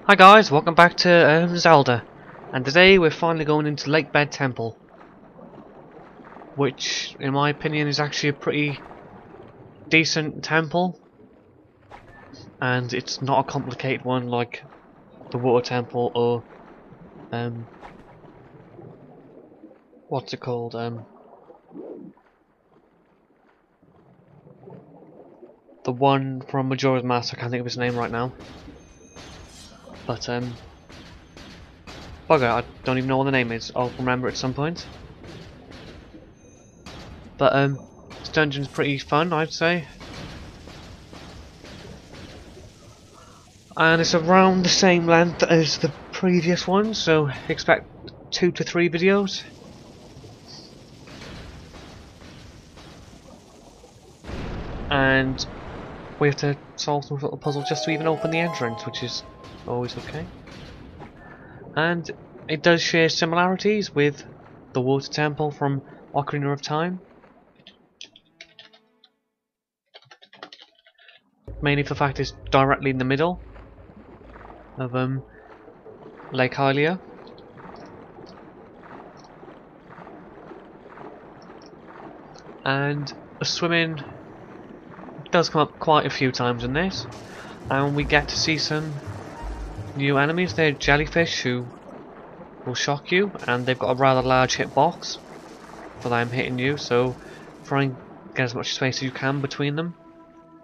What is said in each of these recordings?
Hi guys, welcome back to Zelda, and today we're finally going into Lakebed Temple, which in my opinion is actually a pretty decent temple, and it's not a complicated one like the water temple or what's it called, the one from Majora's Mask. I can't think of his name right now, but bugger, I don't even know what the name is. I'll remember at some point. But this dungeon's pretty fun, I'd say. And it's around the same length as the previous one, so expect 2 to 3 videos. And we have to solve some little puzzle just to even open the entrance, which is always okay. And it does share similarities with the water temple from Ocarina of Time. Mainly for the fact it's directly in the middle of Lake Hylia. And the swimming does come up quite a few times in this, and we get to see some new enemies. They're jellyfish who will shock you, and they've got a rather large hitbox for them hitting you, so try and get as much space as you can between them,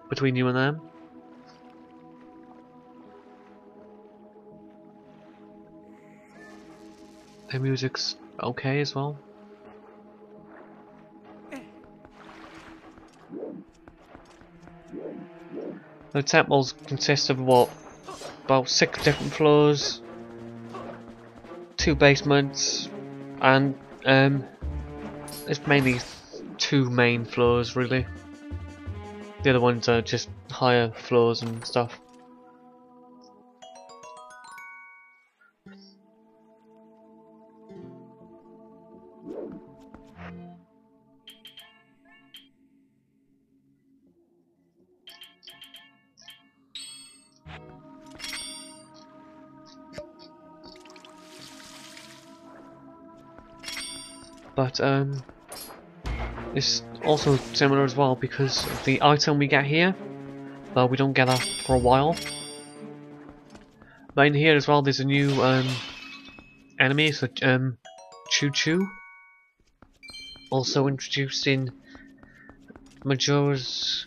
between you and them. The music's okay as well. The temples consist of what, about 6 different floors, 2 basements, and it's mainly 2 main floors really. The other ones are just higher floors and stuff. But it's also similar as well because the item we get here, well, we don't get that for a while. But in here as well, there's a new enemy, so Choo Choo, also introduced in Majora's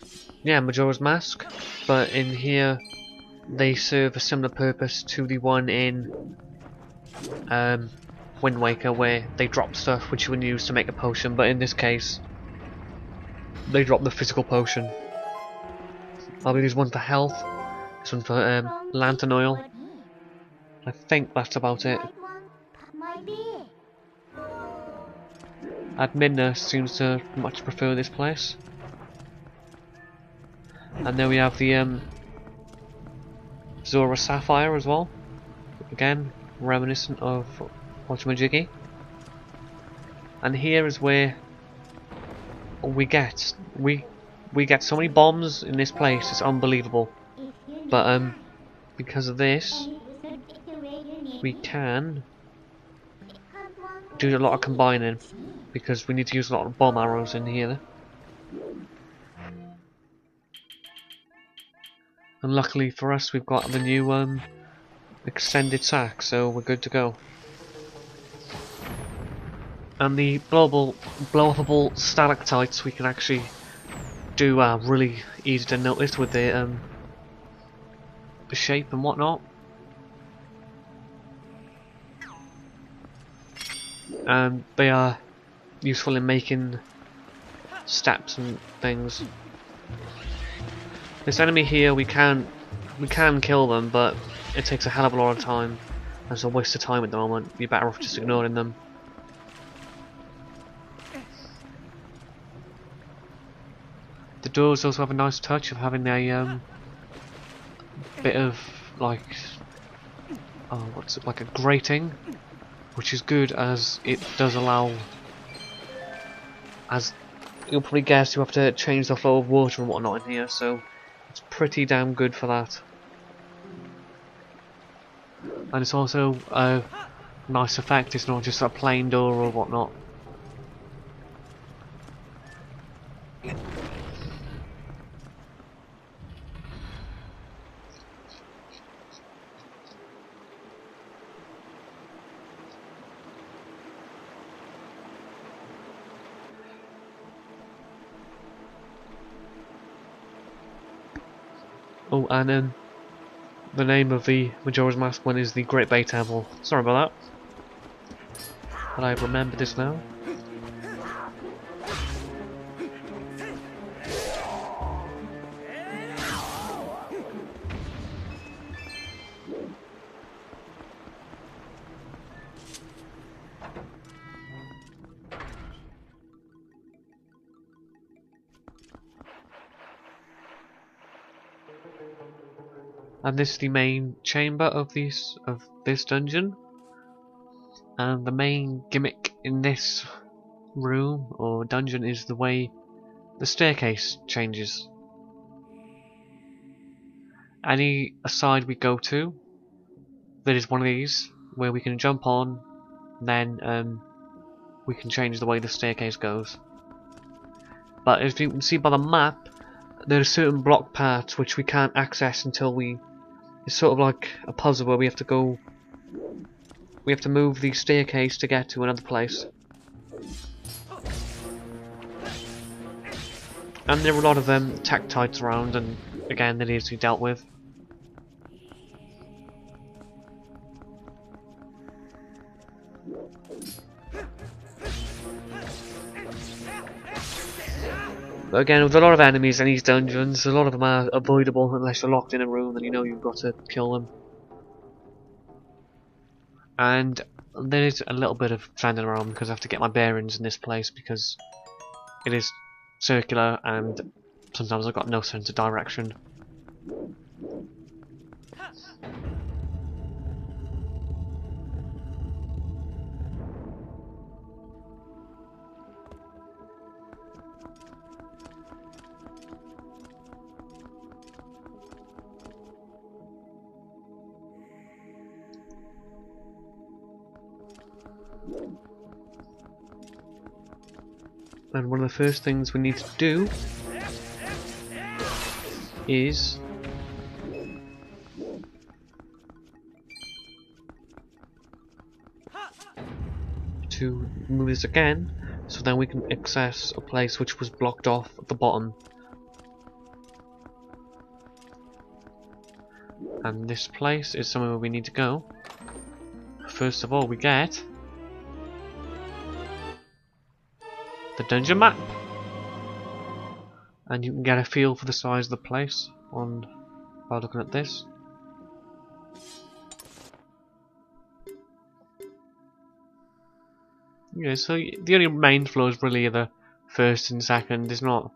Mask. But in here, they serve a similar purpose to the one in Wind Waker, where they drop stuff which you would use to make a potion, but in this case they drop the physical potion. I believe there's one for health, this one for lantern oil. I think that's about it. Admina seems to much prefer this place. And then we have the Zora Sapphire as well, again reminiscent of Whatchamajiggy. And here is where we get so many bombs in this place, it's unbelievable. But because of this, we can do a lot of combining because we need to use a lot of bomb arrows in here. And luckily for us, we've got the new extended sack, so we're good to go. And the blow-upable stalactites we can actually do really easy to notice with the shape and whatnot. And they are useful in making steps and things. This enemy here, we can kill them, but it takes a hell of a lot of time. It's a waste of time at the moment. You're better off just ignoring them. The doors also have a nice touch of having a bit of like, what's it, like a grating, which is good as it does allow, as you'll probably guess, you have to change the flow of water and whatnot in here, so it's pretty damn good for that. And it's also a nice effect, it's not just a plain door or whatnot. Oh, and the name of the Majora's Mask one is the Lakebed Temple. Sorry about that. But I remember this now. And this is the main chamber of this dungeon. And the main gimmick in this room or dungeon is the way the staircase changes. Any side we go to, there is one of these where we can jump on, then we can change the way the staircase goes. But as you can see by the map, there are certain block parts which we can't access until we. It's sort of like a puzzle where we have to go. We have to move the staircase to get to another place. And there are a lot of tactites around, and again, that needs to be dealt with. But again, with a lot of enemies in these dungeons, a lot of them are avoidable unless you're locked in a room and you know you've got to kill them. And there is a little bit of standing around because I have to get my bearings in this place because it is circular and sometimes I've got no sense of direction. And one of the first things we need to do is to move this again, so then we can access a place which was blocked off at the bottom. And this place is somewhere we need to go. First of all, we get the dungeon map, and you can get a feel for the size of the place by looking at this. Yeah, so the only main floors really are the first and second. It's not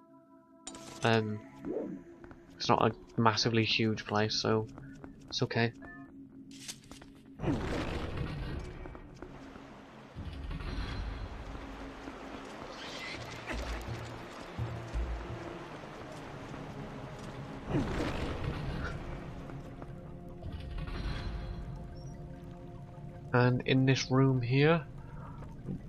a massively huge place, so it's okay. And in this room here,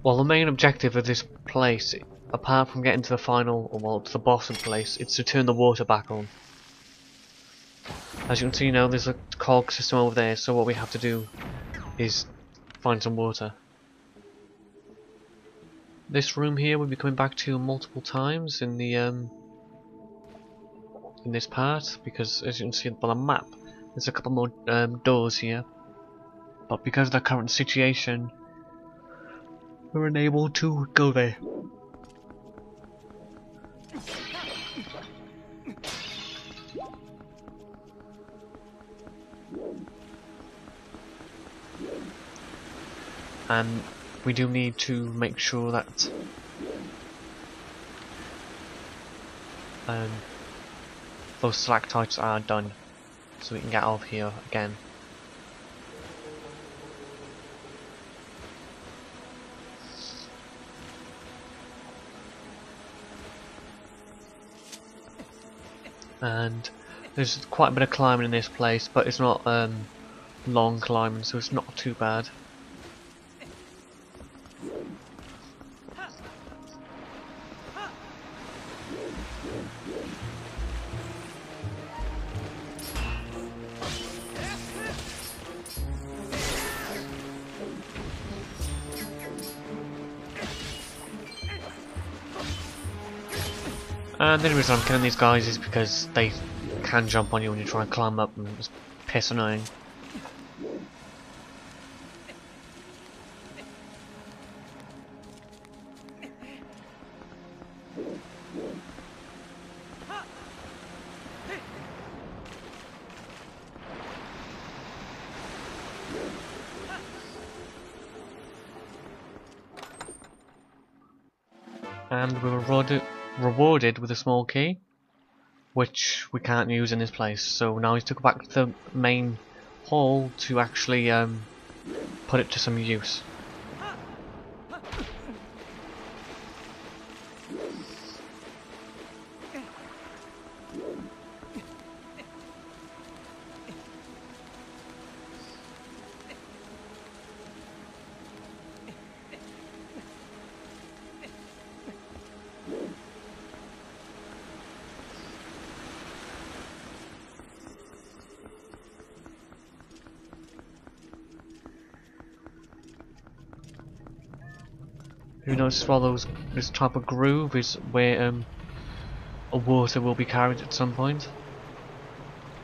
well, the main objective of this place, apart from getting to the final, or well, to the boss of the place, it's to turn the water back on. As you can see now, there's a cog system over there, so what we have to do is find some water. This room here we'll be coming back to multiple times in the in this part, because as you can see by the map, there's a couple more doors here. But because of the current situation, we're unable to go there. And we do need to make sure that those stalactites are done, so we can get out of here again. And there's quite a bit of climbing in this place, but it's not long climbing, so it's not too bad. And the only reason I'm killing these guys is because they can jump on you when you try and climb up, and it's piss annoying. And we were rewarded with a small key, which we can't use in this place. So now we have to go back to the main hall to actually put it to some use. You notice as well, this type of groove is where a water will be carried at some point,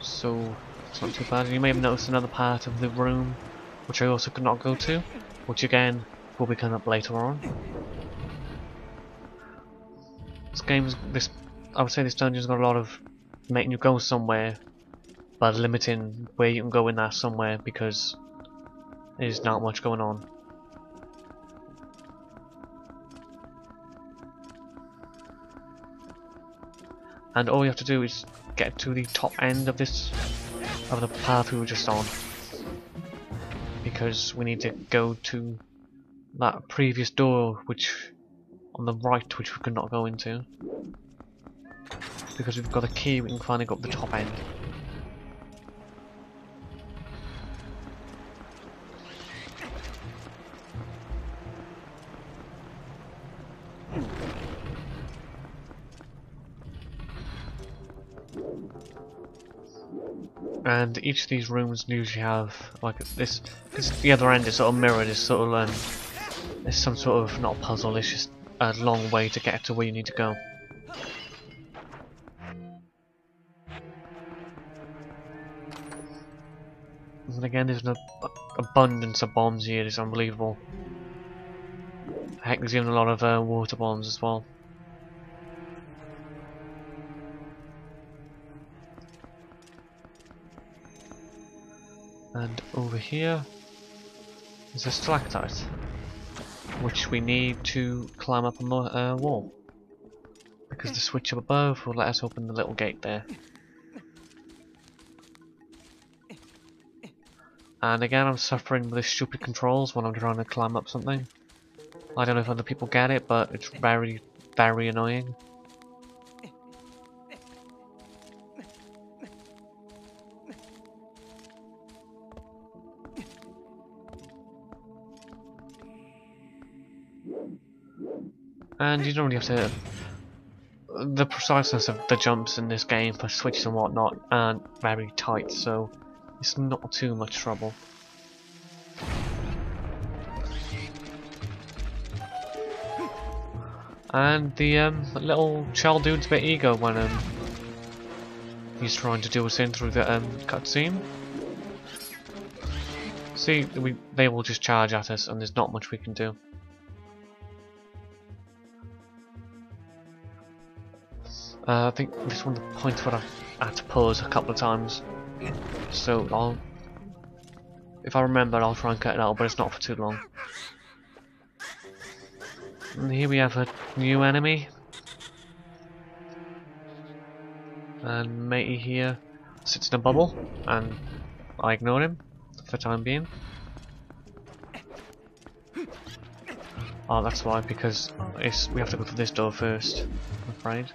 so it's not too bad. And you may have noticed another part of the room which I also could not go to, which again will be coming up later on. I would say this dungeon's got a lot of making you go somewhere, but limiting where you can go in that somewhere because there's not much going on. And all you have to do is get to the top end of the path we were just on, because we need to go to that previous door which on the right, which we could not go into, because we've got a key. We can finally go up the top end. And each of these rooms usually have like this, because the other end is sort of mirrored, is sort of it's some sort of, not puzzle, it's just a long way to get to where you need to go. And again, there's an abundance of bombs here. It's unbelievable. Heck, there's even a lot of water bombs as well. And over here is a stalactite, which we need to climb up on the wall, because the switch up above will let us open the little gate there. And again, I'm suffering with the stupid controls when I'm trying to climb up something. I don't know if other people get it, but it's very, very annoying. And you don't really have to... The preciseness of the jumps in this game for switches and whatnot aren't very tight, so it's not too much trouble. And the little child dude's a bit eager when he's trying to do us in through the cutscene. See, they will just charge at us, and there's not much we can do. I think this is one of the points where I had to pause a couple of times, so if I remember, I'll try and cut it out, but it's not for too long. And here we have a new enemy, and matey here sits in a bubble, and I ignore him for the time being. Oh, that's why, because we have to go through this door first, I'm afraid.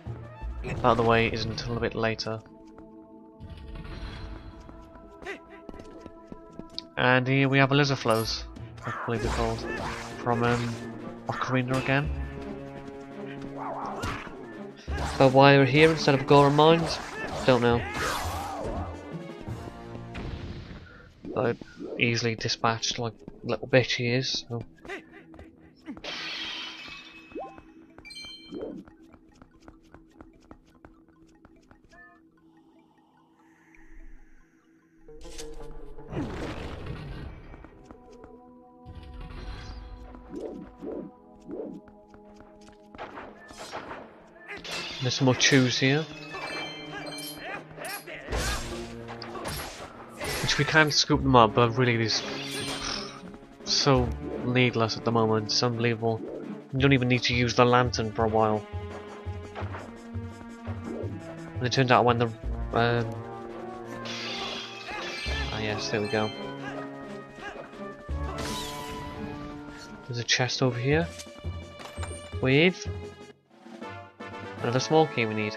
That other way isn't until a bit later. And here we have a lizard flows, I believe they're called, from Ocarina again. But why they're here instead of Goron Mines, don't know. But easily dispatched like little bitch he is. So. There's some more chews here, which we can scoop them up, but really these so needless at the moment. It's unbelievable. You don't even need to use the lantern for a while. And it turned out when the ah yes, there we go. There's a chest over here with another small key we need.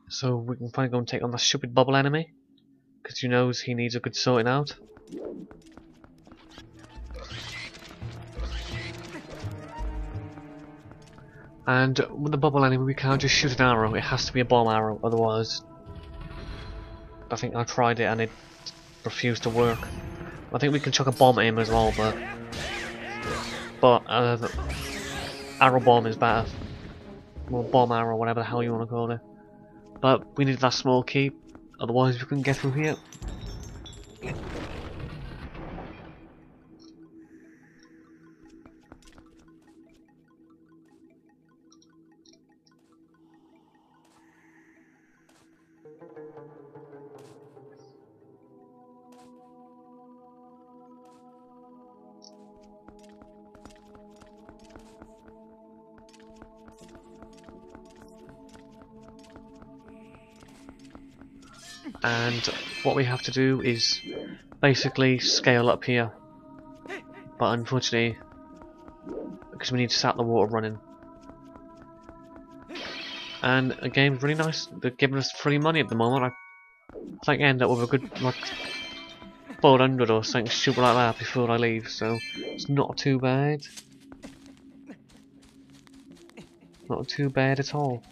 So we can finally go and take on the stupid bubble enemy, because he knows he needs a good sorting out. And with the bubble enemy we can't just shoot an arrow, it has to be a bomb arrow, otherwise I think I tried it and it refused to work. I think we can chuck a bomb at him as well, but arrow bomb is better. Or bomb arrow, whatever the hell you want to call it. But we need that small key, otherwise we couldn't get through here. And what we have to do is basically scale up here, but unfortunately because we need to start the water running. And the game's really nice, they're giving us free money at the moment. I think I end up with a good like 400 or something stupid like that before I leave, so it's not too bad. Not too bad at all.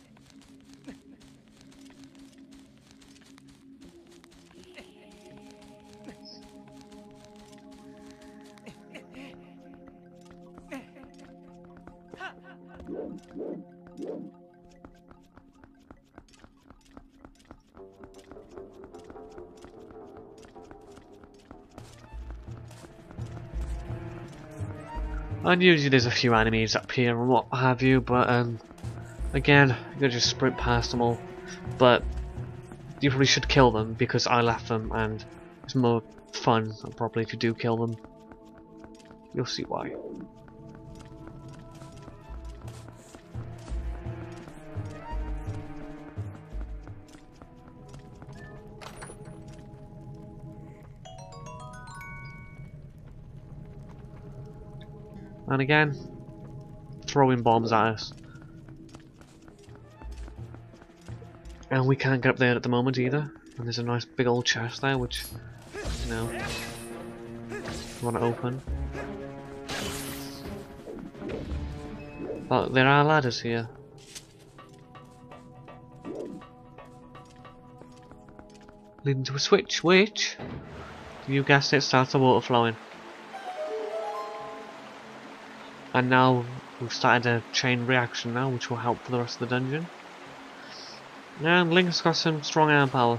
And usually there's a few enemies up here and what have you, but again, you can just sprint past them all. But you probably should kill them because I left them, and it's more fun probably if you do kill them. You'll see why. And again, throwing bombs at us. And we can't get up there at the moment either. And there's a nice big old chest there, which, you know, we want to open. But there are ladders here. Leading to a switch, which, you guessed it, starts the water flowing. And now we've started a chain reaction now, which will help for the rest of the dungeon. And Link's got some strong arm power.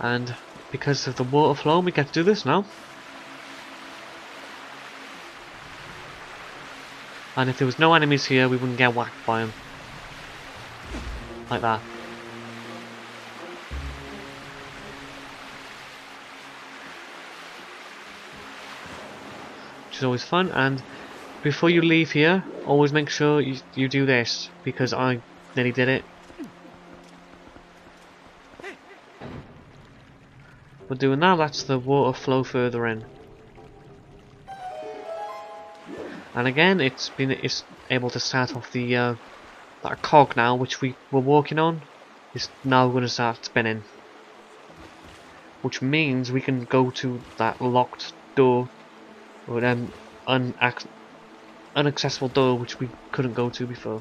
And because of the water flow, we get to do this now. And if there was no enemies here, we wouldn't get whacked by them. Like that. is always fun. And before you leave here, always make sure you do this, because I nearly did it. We're doing that, that's the water flow further in. And again, it's able to start off the that cog now, which we were walking on, is now going to start spinning. Which means we can go to that locked door, or unaccessible door which we couldn't go to before.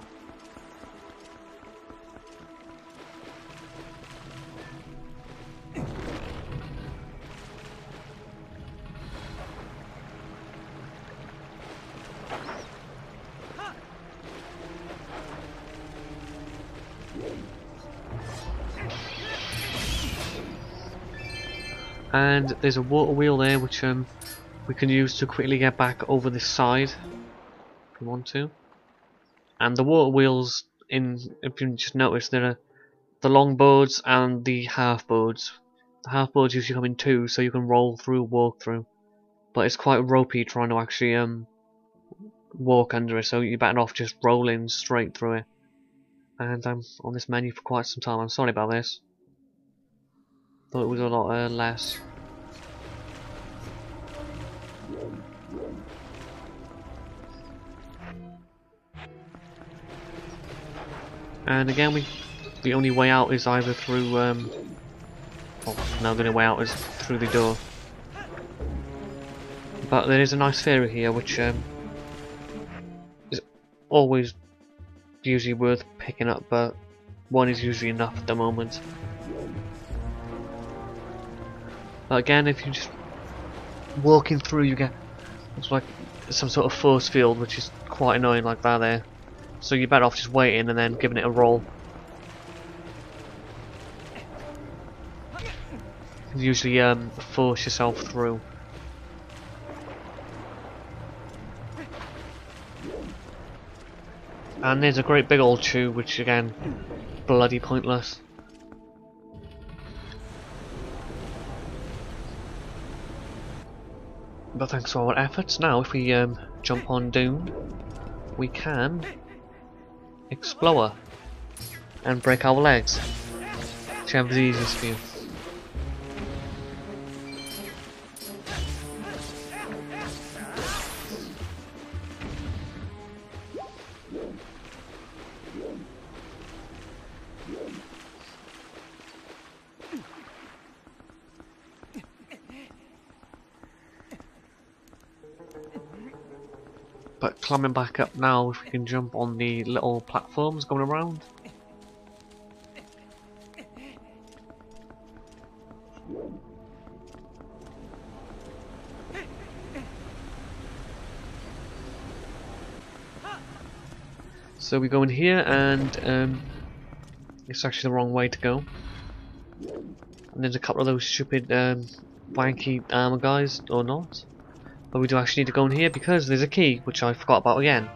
And there's a water wheel there which we can use to quickly get back over this side if we want to. And the water wheels, if you just notice, there are the long boards and the half boards. The half boards usually come in two, so you can roll through, walk through. But it's quite ropey trying to actually walk under it, so you're better off just rolling straight through it. And I'm on this menu for quite some time. I'm sorry about this. Thought it was a lot less. And again, the only way out is either through. Well, no, the only way out is through the door. But there is a nice fairy here, which is always usually worth picking up, but one is usually enough at the moment. But again, if you just walking through, you get it's like some sort of force field, which is quite annoying, like that there. So you're better off just waiting and then giving it a roll. You usually force yourself through. And there's a great big old tube, which again, bloody pointless. But thanks to our efforts, now if we jump on Dune, we can explore and break our legs, whichever is easiest for you. But climbing back up now, if we can jump on the little platforms going around. So we go in here, and it's actually the wrong way to go. And there's a couple of those stupid wanky armor guys, or not. But we do actually need to go in here because there's a key, which I forgot about again.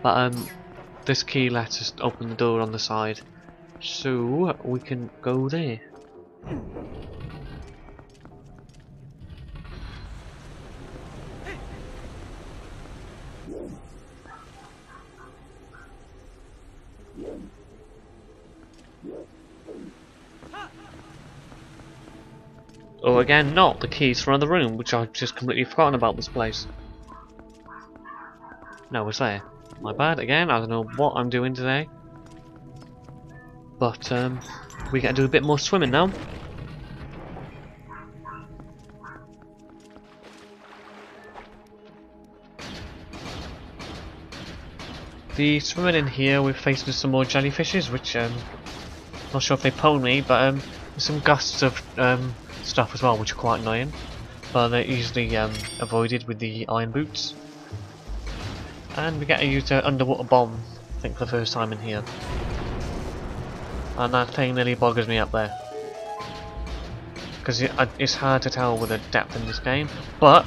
But this key lets us open the door on the side, so we can go there. Oh, again, not the keys for another room, which I've just completely forgotten about this place. No, it's there. My bad, again, I don't know what I'm doing today. But, we get to do a bit more swimming now. The swimming in here, we're facing some more jellyfishes, which, not sure if they pwn me, but, there's some gusts of, stuff as well, which are quite annoying, but they're easily avoided with the iron boots. And we get to use an underwater bomb, I think, for the first time in here, and that thing nearly boggers me up there because it's hard to tell with the depth in this game. But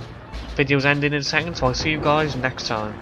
video's ending in a second, so I'll see you guys next time.